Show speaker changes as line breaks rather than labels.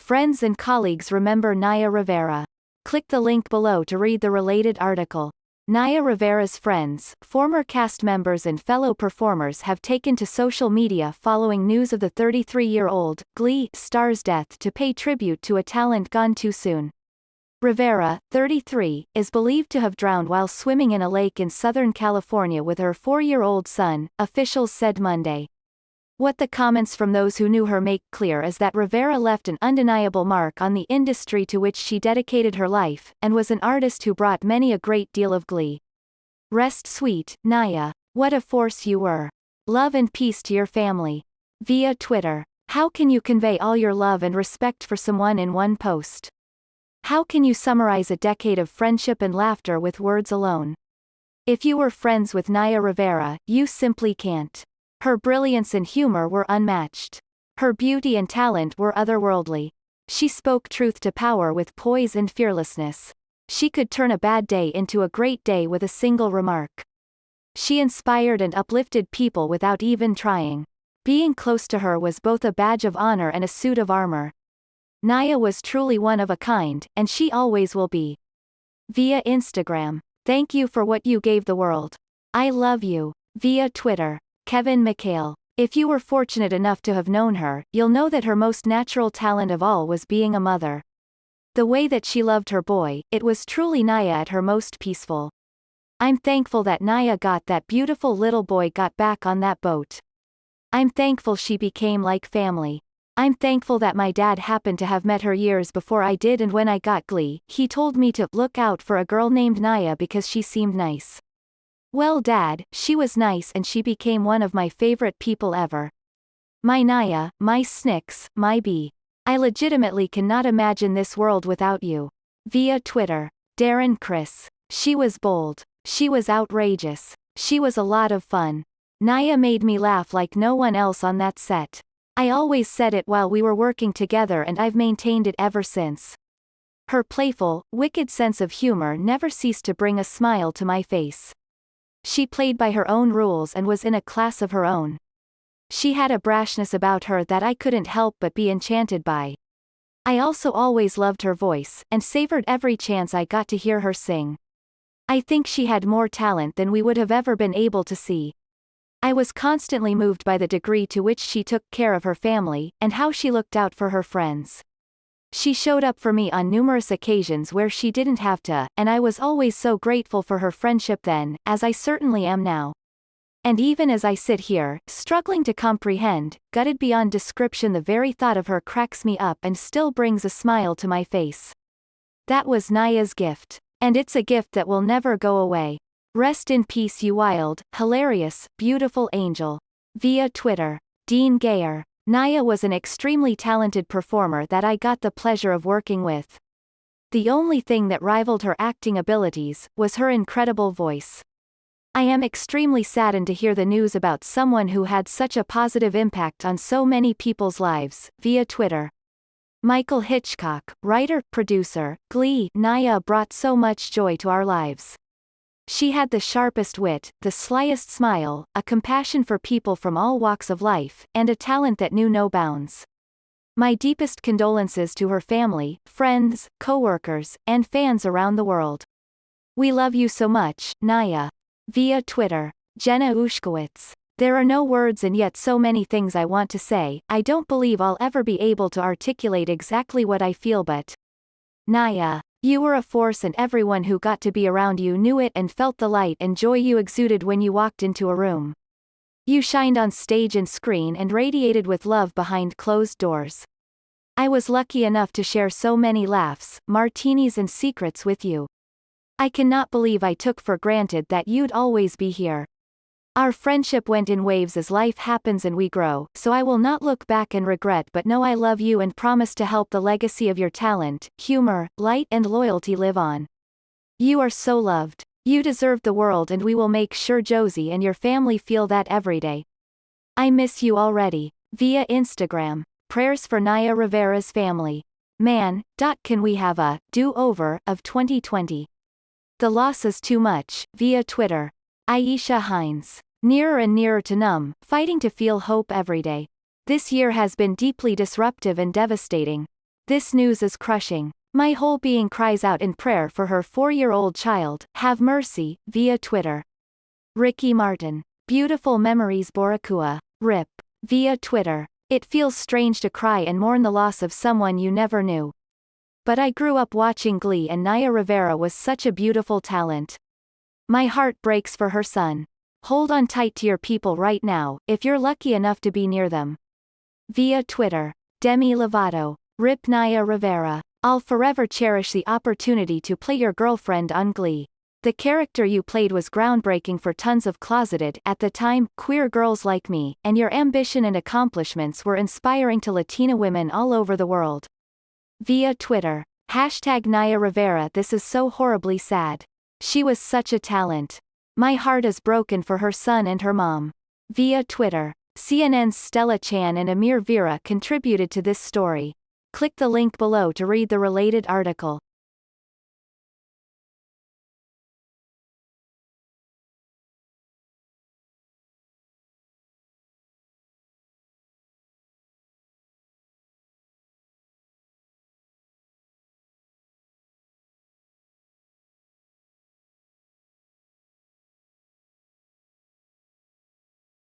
Friends and colleagues remember Naya Rivera. Click the link below to read the related article. Naya Rivera's friends, former cast members and fellow performers have taken to social media following news of the 33-year-old Glee star's death to pay tribute to a talent gone too soon. Rivera, 33, is believed to have drowned while swimming in a lake in Southern California with her 4-year-old son, officials said Monday. What the comments from those who knew her make clear is that Rivera left an undeniable mark on the industry to which she dedicated her life, and was an artist who brought many a great deal of glee. Rest sweet, Naya. What a force you were. Love and peace to your family. Via Twitter. How can you convey all your love and respect for someone in one post? How can you summarize a decade of friendship and laughter with words alone? If you were friends with Naya Rivera, you simply can't. Her brilliance and humor were unmatched. Her beauty and talent were otherworldly. She spoke truth to power with poise and fearlessness. She could turn a bad day into a great day with a single remark. She inspired and uplifted people without even trying. Being close to her was both a badge of honor and a suit of armor. Naya was truly one of a kind, and she always will be. Via Instagram. Thank you for what you gave the world. I love you. Via Twitter. Kevin McHale. If you were fortunate enough to have known her, you'll know that her most natural talent of all was being a mother. The way that she loved her boy, it was truly Naya at her most peaceful. I'm thankful that Naya got that beautiful little boy got back on that boat. I'm thankful she became like family. I'm thankful that my dad happened to have met her years before I did, and when I got Glee, he told me to look out for a girl named Naya because she seemed nice. Well, Dad, she was nice and she became one of my favorite people ever. My Naya, my Snicks, my bee. I legitimately cannot imagine this world without you. Via Twitter. Darren Chris. She was bold. She was outrageous. She was a lot of fun. Naya made me laugh like no one else on that set. I always said it while we were working together and I've maintained it ever since. Her playful, wicked sense of humor never ceased to bring a smile to my face. She played by her own rules and was in a class of her own. She had a brashness about her that I couldn't help but be enchanted by. I also always loved her voice, and savored every chance I got to hear her sing. I think she had more talent than we would have ever been able to see. I was constantly moved by the degree to which she took care of her family, and how she looked out for her friends. She showed up for me on numerous occasions where she didn't have to, and I was always so grateful for her friendship then, as I certainly am now. And even as I sit here, struggling to comprehend, gutted beyond description, the very thought of her cracks me up and still brings a smile to my face. That was Naya's gift. And it's a gift that will never go away. Rest in peace, you wild, hilarious, beautiful angel. Via Twitter. Dean Gayer. Naya was an extremely talented performer that I got the pleasure of working with. The only thing that rivaled her acting abilities was her incredible voice. I am extremely saddened to hear the news about someone who had such a positive impact on so many people's lives. Via Twitter. Michael Hitchcock, writer, producer, Glee. Naya brought so much joy to our lives. She had the sharpest wit, the slyest smile, a compassion for people from all walks of life, and a talent that knew no bounds. My deepest condolences to her family, friends, co-workers, and fans around the world. We love you so much, Naya. Via Twitter. Jenna Ushkowitz. There are no words and yet so many things I want to say. I don't believe I'll ever be able to articulate exactly what I feel, but Naya. You were a force, and everyone who got to be around you knew it and felt the light and joy you exuded when you walked into a room. You shined on stage and screen and radiated with love behind closed doors. I was lucky enough to share so many laughs, martinis and secrets with you. I cannot believe I took for granted that you'd always be here. Our friendship went in waves as life happens and we grow, so I will not look back and regret but know I love you and promise to help the legacy of your talent, humor, light and loyalty live on. You are so loved. You deserve the world, and we will make sure Josie and your family feel that every day. I miss you already. Via Instagram. Prayers for Naya Rivera's family. Man, can we have a do-over of 2020? The loss is too much. Via Twitter. Aisha Hines. Nearer and nearer to numb, fighting to feel hope every day. This year has been deeply disruptive and devastating. This news is crushing. My whole being cries out in prayer for her 4-year-old child, have mercy, via Twitter. Ricky Martin. Beautiful memories Borakua. RIP. Via Twitter. It feels strange to cry and mourn the loss of someone you never knew. But I grew up watching Glee and Naya Rivera was such a beautiful talent. My heart breaks for her son. Hold on tight to your people right now, if you're lucky enough to be near them. Via Twitter. Demi Lovato. RIP Naya Rivera. I'll forever cherish the opportunity to play your girlfriend on Glee. The character you played was groundbreaking for tons of closeted, at the time, queer girls like me, and your ambition and accomplishments were inspiring to Latina women all over the world. Via Twitter. Hashtag Naya Rivera. This is so horribly sad. She was such a talent. My heart is broken for her son and her mom. Via Twitter. CNN's Stella Chan and Amir Vera contributed to this story. Click the link below to read the related article.